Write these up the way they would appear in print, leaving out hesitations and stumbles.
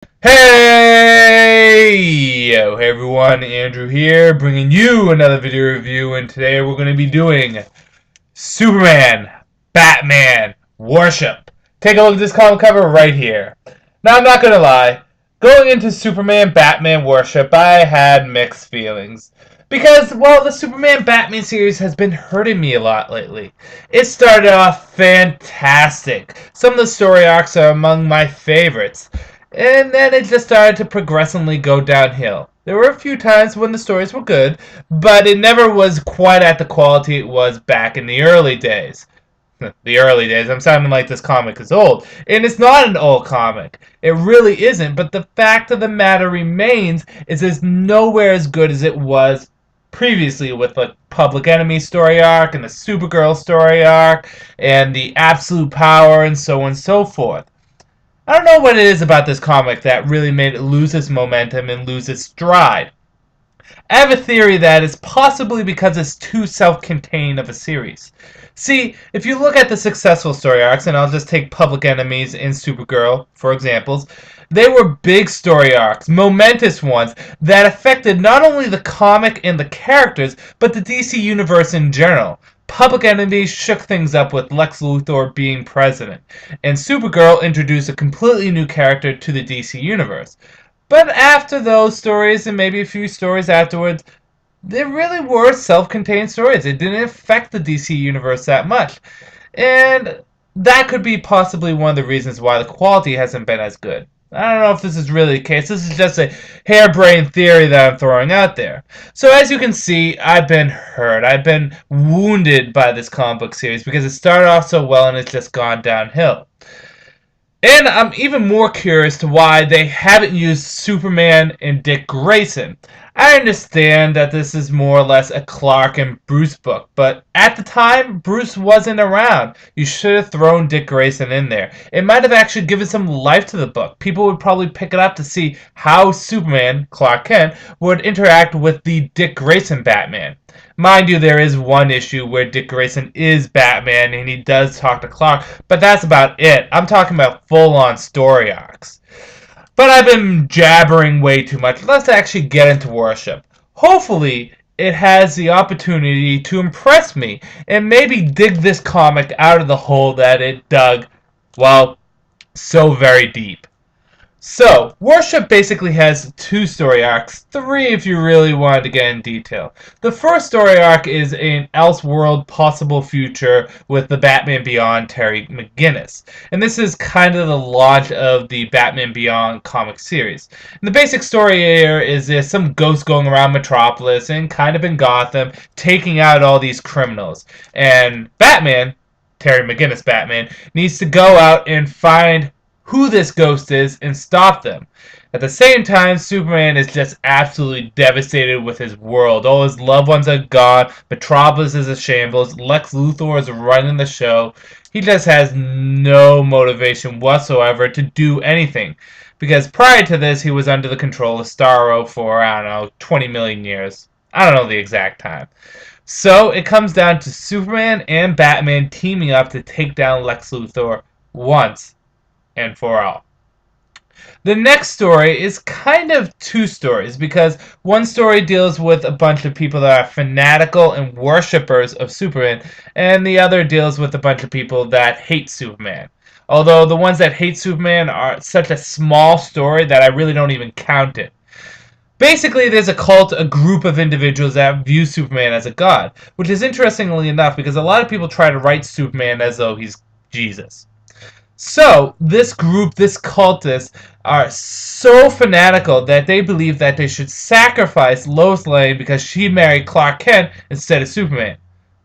Hey everyone, Andrew here, bringing you another video review, and today we're going to be doing Superman, Batman, Worship. Take a look at this comic cover right here. Now, I'm not going to lie, going into Superman, Batman, Worship, I had mixed feelings. Because, well, the Superman Batman series has been hurting me a lot lately. It started off fantastic. Some of the story arcs are among my favorites. And then it just started to progressively go downhill. There were a few times when the stories were good, but it never was quite at the quality it was back in the early days. The early days, I'm sounding like this comic is old. And it's not an old comic. It really isn't, but the fact of the matter remains is it's nowhere as good as it was previously with the Public Enemy story arc and the Supergirl story arc and the Absolute Power and so on and so forth. I don't know what it is about this comic that really made it lose its momentum and lose its stride. I have a theory that it's possibly because it's too self-contained of a series. See, if you look at the successful story arcs, and I'll just take Public Enemies and Supergirl for examples, they were big story arcs, momentous ones, that affected not only the comic and the characters, but the DC Universe in general. Public Enemy shook things up with Lex Luthor being president, and Supergirl introduced a completely new character to the DC Universe. But after those stories, and maybe a few stories afterwards, they really were self-contained stories. It didn't affect the DC Universe that much. And that could be possibly one of the reasons why the quality hasn't been as good. I don't know if this is really the case. This is just a harebrained theory that I'm throwing out there. So as you can see, I've been hurt. I've been wounded by this comic book series because it started off so well and it's just gone downhill. And I'm even more curious to why they haven't used Superman and Dick Grayson. I understand that this is more or less a Clark and Bruce book, but at the time, Bruce wasn't around. You should have thrown Dick Grayson in there. It might have actually given some life to the book. People would probably pick it up to see how Superman, Clark Kent, would interact with the Dick Grayson Batman. Mind you, there is one issue where Dick Grayson is Batman and he does talk to Clark, but that's about it. I'm talking about full-on story arcs. But I've been jabbering way too much. Let's actually get into Worship. Hopefully, it has the opportunity to impress me and maybe dig this comic out of the hole that it dug, well, so very deep. So, Worship basically has two story arcs, three if you really wanted to get in detail. The first story arc is an Elseworld possible future with the Batman Beyond Terry McGinnis. And this is kind of the launch of the Batman Beyond comic series. And the basic story here is there's some ghosts going around Metropolis and kind of in Gotham taking out all these criminals. And Batman, Terry McGinnis Batman, needs to go out and find who this ghost is and stop them. At the same time, Superman is just absolutely devastated with his world. All his loved ones are gone. Metropolis is a shambles. Lex Luthor is running the show. He just has no motivation whatsoever to do anything. Because prior to this, he was under the control of Starro for, I don't know, 20 million years. I don't know the exact time. So it comes down to Superman and Batman teaming up to take down Lex Luthor once and for all. The next story is kind of two stories because one story deals with a bunch of people that are fanatical and worshippers of Superman, and the other deals with a bunch of people that hate Superman. Although the ones that hate Superman are such a small story that I really don't even count it. Basically, there's a cult, a group of individuals that view Superman as a god, which is interestingly enough because a lot of people try to write Superman as though he's Jesus. So, this group, this cultists, are so fanatical that they believe that they should sacrifice Lois Lane because she married Clark Kent instead of Superman.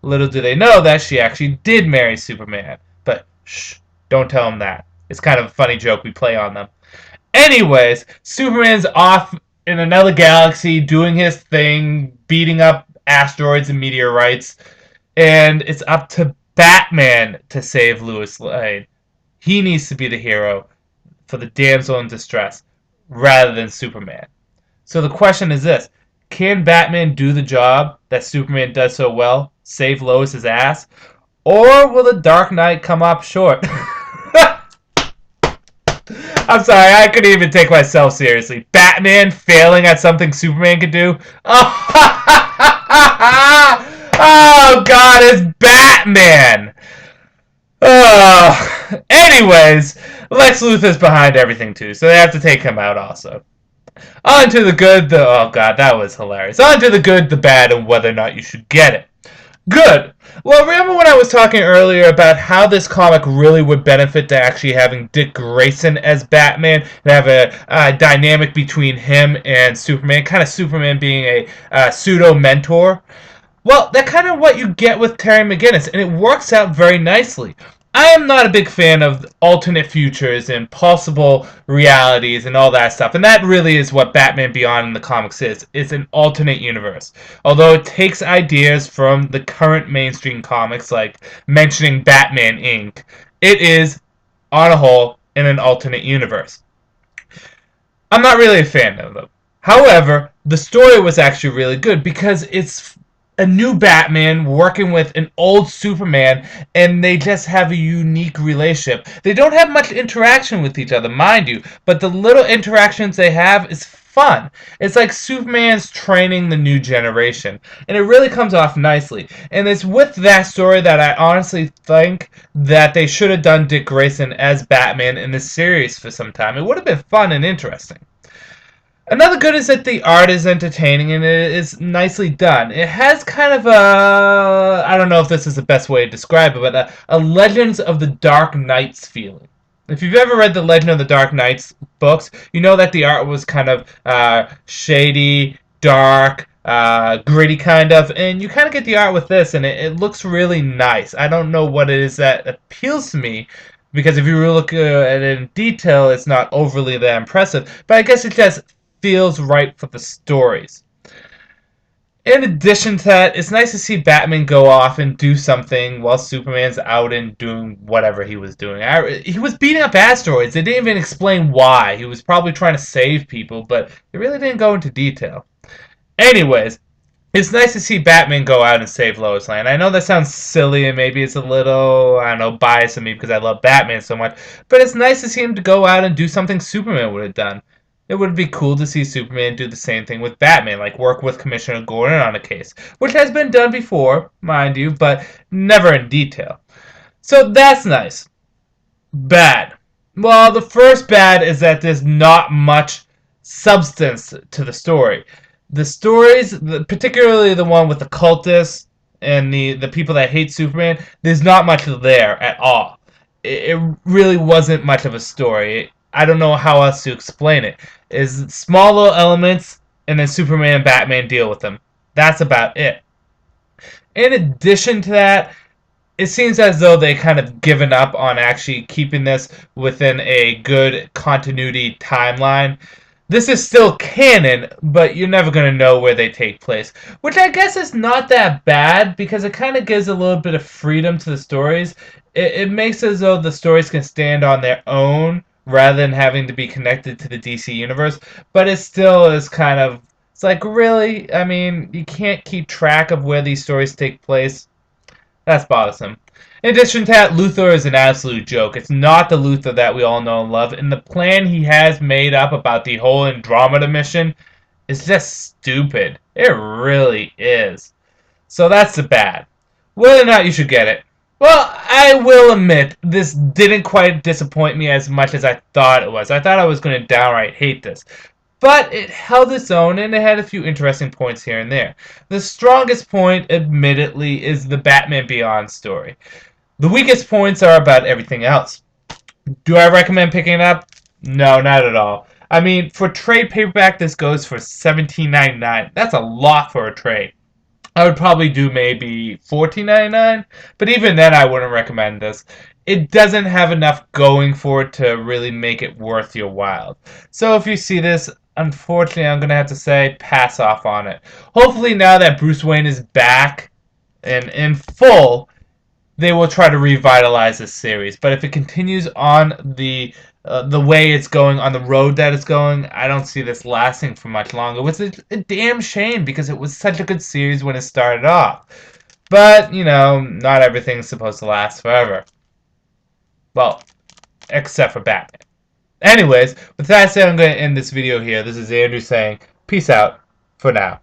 Little do they know that she actually did marry Superman. But, shh, don't tell them that. It's kind of a funny joke we play on them. Anyways, Superman's off in another galaxy doing his thing, beating up asteroids and meteorites, and it's up to Batman to save Lois Lane. He needs to be the hero for the damsel in distress rather than Superman. So the question is this: can Batman do the job that Superman does so well, save Lois's ass, or will the Dark Knight come up short? I'm sorry, I couldn't even take myself seriously. Batman failing at something Superman could do? Oh God, it's Batman! Anyways, Lex Luthor's behind everything too, so they have to take him out also. On to the good, oh God, that was hilarious. On to the good, the bad, and whether or not you should get it. Good. Well, remember when I was talking earlier about how this comic really would benefit to actually having Dick Grayson as Batman and have a dynamic between him and Superman, kind of Superman being a pseudo-mentor? Well, that's kind of what you get with Terry McGinnis, and it works out very nicely. I am not a big fan of alternate futures and possible realities and all that stuff, and that really is what Batman Beyond in the comics is. It's an alternate universe. Although it takes ideas from the current mainstream comics, like mentioning Batman Inc., it is, on a whole, in an alternate universe. I'm not really a fan of them. However, the story was actually really good because it's a new Batman working with an old Superman, and they just have a unique relationship. They don't have much interaction with each other, mind you, but the little interactions they have is fun. It's like Superman's training the new generation, and it really comes off nicely. And it's with that story that I honestly think that they should have done Dick Grayson as Batman in this series for some time. It would have been fun and interesting. Another good is that the art is entertaining and it is nicely done. It has kind of a, I don't know if this is the best way to describe it, but a Legends of the Dark Knights feeling. If you've ever read the Legend of the Dark Knights books, you know that the art was kind of shady, dark, gritty kind of, and you kind of get the art with this, and it looks really nice. I don't know what it is that appeals to me, because if you look at it in detail, it's not overly that impressive, but I guess it just feels right for the stories. In addition to that, it's nice to see Batman go off and do something while Superman's out and doing whatever he was doing. He was beating up asteroids. They didn't even explain why. He was probably trying to save people, but they really didn't go into detail. Anyways, it's nice to see Batman go out and save Lois Lane. I know that sounds silly and maybe it's a little, I don't know, biased of me because I love Batman so much, but it's nice to see him to go out and do something Superman would have done. It would be cool to see Superman do the same thing with Batman, like work with Commissioner Gordon on a case, which has been done before, mind you, but never in detail. So that's nice. Bad. Well, the first bad is that there's not much substance to the story. The stories, particularly the one with the cultists and the people that hate Superman, there's not much there at all. It really wasn't much of a story. I don't know how else to explain it. Is small little elements, and then Superman and Batman deal with them. That's about it. In addition to that, it seems as though they kind of given up on actually keeping this within a good continuity timeline. This is still canon, but you're never going to know where they take place. Which I guess is not that bad, because it kind of gives a little bit of freedom to the stories. It makes it as though the stories can stand on their own, rather than having to be connected to the DC universe, but it still is kind of, it's like, really? I mean, you can't keep track of where these stories take place. That's bothersome. In addition to that, Luthor is an absolute joke. It's not the Luthor that we all know and love, and the plan he has made up about the whole Andromeda mission is just stupid. It really is. So that's the bad. Whether or not you should get it. Well, I will admit, this didn't quite disappoint me as much as I thought it was. I thought I was going to downright hate this. But it held its own, and it had a few interesting points here and there. The strongest point, admittedly, is the Batman Beyond story. The weakest points are about everything else. Do I recommend picking it up? No, not at all. I mean, for trade paperback, this goes for $17.99. That's a lot for a trade. I would probably do maybe $14.99, but even then I wouldn't recommend this. It doesn't have enough going for it to really make it worth your while. So if you see this, unfortunately I'm going to have to say pass off on it. Hopefully now that Bruce Wayne is back and in full, they will try to revitalize this series. But if it continues on the way it's going, on the road that it's going, I don't see this lasting for much longer. Which is a damn shame, because it was such a good series when it started off. But, you know, not everything's supposed to last forever. Well, except for Batman. Anyways, with that said, I'm going to end this video here. This is Andrew saying, peace out for now.